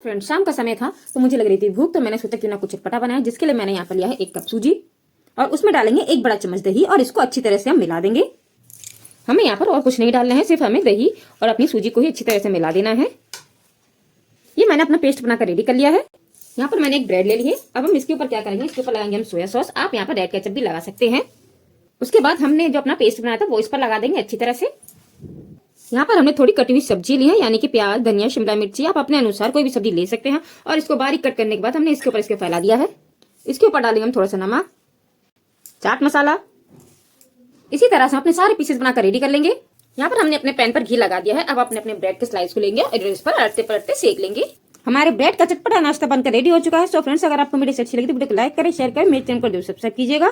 Friend शाम का समय था तो मुझे लग रही थी भूख, तो मैंने सोचा क्यों ना कुछ चटपटा बनाया, जिसके लिए मैंने यहाँ पर लिया है 1 कप सूजी और उसमें डालेंगे 1 बड़ा चम्मच दही और इसको अच्छी तरह से हम मिला देंगे। हमें यहाँ पर और कुछ नहीं डालना है, सिर्फ हमें दही और अपनी सूजी को ही अच्छी तरह से मिला देना है। ये मैंने अपना पेस्ट बनाकर रेडी कर लिया है। यहाँ पर मैंने एक ब्रेड ले ली है। अब हम इसके ऊपर क्या करेंगे, इसके ऊपर लगाएंगे हम सोया सॉस। आप यहाँ पर रेड केचप भी लगा सकते हैं। उसके बाद हमने जो अपना पेस्ट बनाया था वो इस पर लगा देंगे अच्छी तरह से। यहाँ पर हमने थोड़ी कटी हुई सब्जी ली है, यानी कि प्याज, धनिया, शिमला मिर्ची, आप अपने अनुसार कोई भी सब्जी ले सकते हैं। और इसको बारीक कट करने के बाद हमने इसके ऊपर इसके फैला दिया है। इसके ऊपर डालेंगे हम थोड़ा सा नमक, चाट मसाला। इसी तरह से अपने सारे पीसेस बनाकर रेडी कर लेंगे। यहाँ पर हमने अपने पैन पर घी लगा दिया है। अब अपने ब्रेड के स्लाइस को लेंगे और इस पर पलटते पलटते सेक लेंगे। हमारे ब्रेड का चटपटा नाश्ता बनकर रेडी हो चुका है। सो फ्रेंड्स, अगर आपको मेरी अच्छी लगी तो वीडियो को लाइक करें, शेयर करें, मेरे चैनल को जरूर सब्सक्राइब कीजिएगा।